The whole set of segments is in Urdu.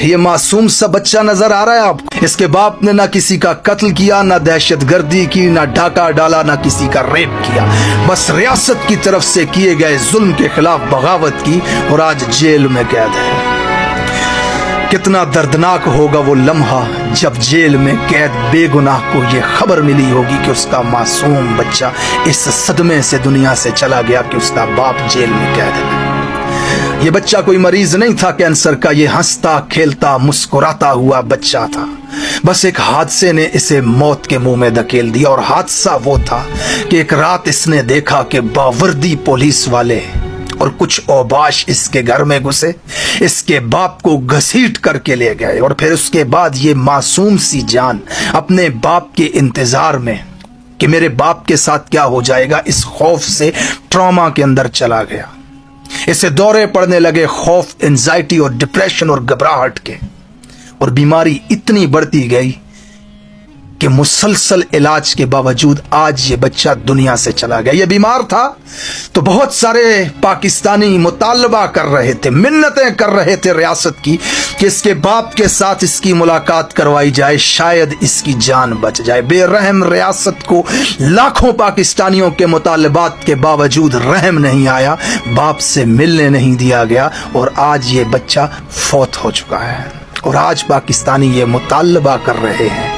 یہ معصوم سا بچہ نظر آ رہا ہے آپ کو؟ اس کے باپ نے نہ کسی کا قتل کیا، نہ دہشت گردی کی، نہ ڈھاکہ ڈالا، نہ کسی کا ریپ کیا، بس ریاست کی طرف سے کیے گئے ظلم کے خلاف بغاوت کی اور آج جیل میں قید ہے۔ کتنا دردناک ہوگا وہ لمحہ جب جیل میں قید بے گناہ کو یہ خبر ملی ہوگی کہ اس کا معصوم بچہ اس صدمے سے دنیا سے چلا گیا کہ اس کا باپ جیل میں قید ہے۔ یہ بچہ کوئی مریض نہیں تھا کینسر کا، یہ ہنستا کھیلتا مسکراتا ہوا بچہ تھا، بس ایک حادثے نے اسے موت کے منہ میں دھکیل دیا، اور حادثہ وہ تھا کہ ایک رات اس نے دیکھا کہ باوردی پولیس والے اور کچھ اوباش اس کے گھر میں گھسے، اس کے باپ کو گھسیٹ کر کے لے گئے، اور پھر اس کے بعد یہ معصوم سی جان اپنے باپ کے انتظار میں کہ میرے باپ کے ساتھ کیا ہو جائے گا، اس خوف سے ٹراما کے اندر چلا گیا۔ اسے دورے پڑنے لگے خوف، انزائٹی اور ڈپریشن اور گھبراہٹ کے، اور بیماری اتنی بڑھتی گئی کہ مسلسل علاج کے باوجود آج یہ بچہ دنیا سے چلا گیا۔ یہ بیمار تھا تو بہت سارے پاکستانی مطالبہ کر رہے تھے، منتیں کر رہے تھے ریاست کی کہ اس کے باپ کے ساتھ اس کی ملاقات کروائی جائے، شاید اس کی جان بچ جائے۔ بے رحم ریاست کو لاکھوں پاکستانیوں کے مطالبات کے باوجود رحم نہیں آیا، باپ سے ملنے نہیں دیا گیا، اور آج یہ بچہ فوت ہو چکا ہے، اور آج پاکستانی یہ مطالبہ کر رہے ہیں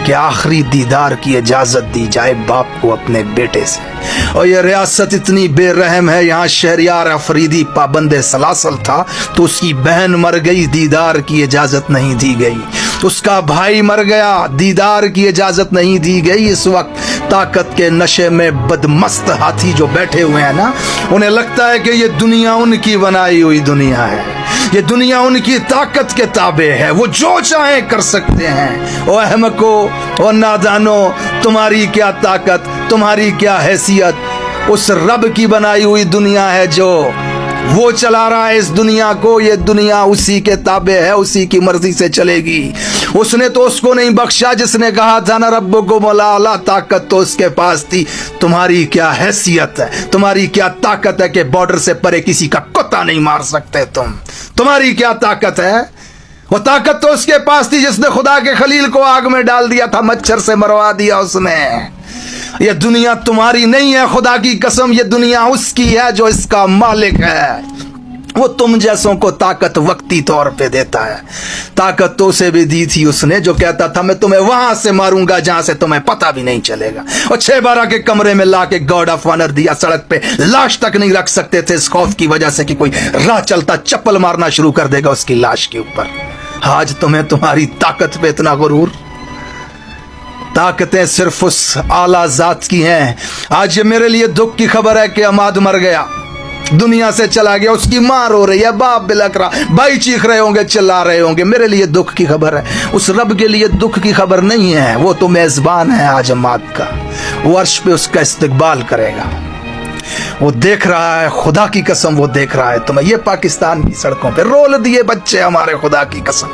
کہ آخری دیدار کی اجازت دی جائے باپ کو اپنے بیٹے سے۔ اور یہ ریاست اتنی بے رحم ہے، یہاں شہریار افریدی پابند سلاسل تھا تو اس کی بہن مر گئی، دیدار کی اجازت نہیں دی گئی، اس کا بھائی مر گیا، دیدار کی اجازت نہیں دی گئی۔ اس وقت طاقت کے نشے میں بدمست ہاتھی جو بیٹھے ہوئے ہیں نا، انہیں لگتا ہے کہ یہ دنیا ان کی بنائی ہوئی دنیا ہے، یہ دنیا ان کی طاقت کے تابع ہے، وہ جو چاہیں کر سکتے ہیں۔ او احمقو، او نادانو، تمہاری کیا طاقت، تمہاری کیا حیثیت، اس رب کی بنائی ہوئی دنیا ہے جو وہ چلا رہا ہے اس دنیا کو، یہ دنیا اسی کے تابع ہے، اسی کی مرضی سے چلے گی۔ اس نے تو اس کو نہیں بخشا جس نے کہا تھا نا ربکم الاعلی، طاقت تو اس کے پاس تھی۔ تمہاری کیا حیثیت ہے، تمہاری کیا طاقت ہے کہ بارڈر سے پرے کسی کا کتا نہیں مار سکتے تمہاری کیا طاقت ہے؟ وہ طاقت تو اس کے پاس تھی جس نے خدا کے خلیل کو آگ میں ڈال دیا تھا، مچھر سے مروا دیا اس نے۔ یہ دنیا تمہاری نہیں ہے، خدا کی قسم یہ دنیا اس کی ہے جو اس کا مالک ہے۔ وہ تم جیسوں کو طاقت وقتی طور پہ دیتا ہے، طاقت تو اسے بھی دی تھی اس نے جو کہتا تھا میں تمہیں وہاں سے ماروں گا جہاں سے تمہیں پتہ بھی نہیں چلے گا، اور 6/12 کے کمرے میں لا کے گارڈ آف آنر دیا، سڑک پہ لاش تک نہیں رکھ سکتے تھے اس خوف کی وجہ سے کہ کوئی راہ چلتا چپل مارنا شروع کر دے گا اس کی لاش کے اوپر۔ آج تمہیں تمہاری طاقت پہ اتنا غرور؟ طاقتیں صرف اس اعلیٰ ذات کی ہیں۔ آج یہ میرے لیے دکھ کی خبر ہے کہ عماد مر گیا، دنیا سے چلا گیا، اس کی ماں رو رہی ہے، باپ بلک رہا، بھائی چیخ رہے ہوں گے، چلا رہے ہوں گے، میرے لیے دکھ کی خبر ہے۔ اس رب کے لیے دکھ کی خبر نہیں ہے، وہ تو میزبان ہے آج عماد کا، وہ عرش پہ اس کا استقبال کرے گا، وہ دیکھ رہا ہے، خدا کی قسم وہ دیکھ رہا ہے تمہیں۔ یہ پاکستان کی سڑکوں پہ رول دیے بچے ہمارے، خدا کی قسم،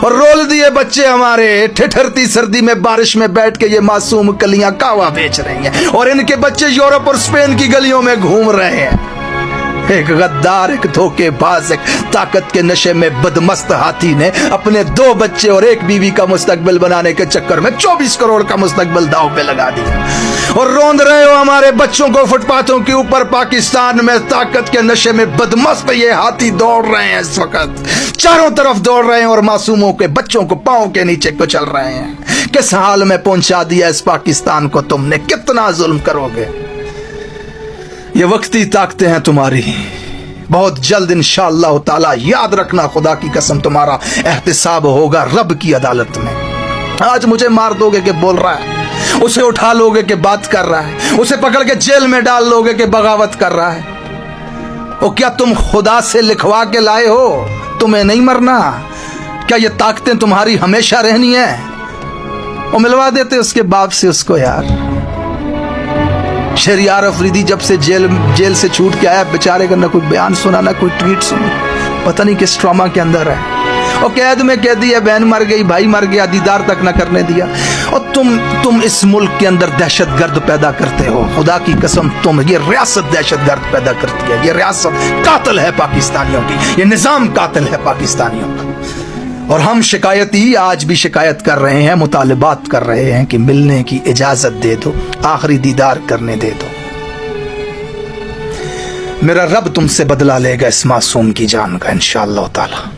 اور رول دیے بچے ہمارے ٹھٹھرتی سردی میں بارش میں بیٹھ کے یہ معصوم کلیاں کاوا بیچ رہی ہیں، اور ان کے بچے یورپ اور اسپین کی گلیوں میں گھوم رہے ہیں۔ ایک غدار، ایک دھوکے باز، ایک طاقت کے نشے میں بدمست ہاتھی نے اپنے 2 بچے اور 1 بیوی کا مستقبل بنانے کے چکر میں 24 کروڑ کا مستقبل داؤ پہ لگا دیا، اور روند رہے ہو ہمارے بچوں کو فٹ پاتھوں کے اوپر۔ پاکستان میں طاقت کے نشے میں بدمست یہ ہاتھی دوڑ رہے ہیں، اس وقت چاروں طرف دوڑ رہے ہیں، اور معصوموں کے بچوں کو پاؤں کے نیچے کو چل رہے ہیں۔ کس حال میں پہنچا دیا اس پاکستان کو تم نے، کتنا ظلم کرو گے؟ یہ وقتی طاقتیں ہیں تمہاری، بہت جلد انشاءاللہ تعالی یاد رکھنا، خدا کی قسم تمہارا احتساب ہوگا رب کی عدالت میں۔ آج مجھے مار دو گے کہ بول رہا ہے، اسے اٹھا لو گے کہ بات کر رہا ہے، اسے پکڑ کے جیل میں ڈال لو گے کہ بغاوت کر رہا ہے، اور کیا تم خدا سے لکھوا کے لائے ہو؟ تمہیں نہیں مرنا؟ کیا یہ طاقتیں تمہاری ہمیشہ رہنی ہیں؟ اور ملوا دیتے اس کے باپ سے اس کو یار۔ شہریار افریدی جب سے جیل سے چھوٹ کے آیا بیچارے کا نہ کوئی بیان سنا، نہ کوئی ٹویٹ سنا، پتہ نہیں کس ٹراما کے اندر ہے، اور قید میں قیدی ہے، بہن مر گئی، بھائی مر گیا، دیدار تک نہ کرنے دیا، اور تم اس ملک کے اندر دہشت گرد پیدا کرتے ہو۔ خدا کی قسم یہ ریاست دہشت گرد پیدا کرتی ہے، یہ ریاست قاتل ہے پاکستانیوں کی، یہ نظام قاتل ہے پاکستانیوں کا۔ اور ہم شکایتی آج بھی شکایت کر رہے ہیں، مطالبات کر رہے ہیں کہ ملنے کی اجازت دے دو، آخری دیدار کرنے دے دو۔ میرا رب تم سے بدلہ لے گا اس معصوم کی جان کا انشاءاللہ تعالی۔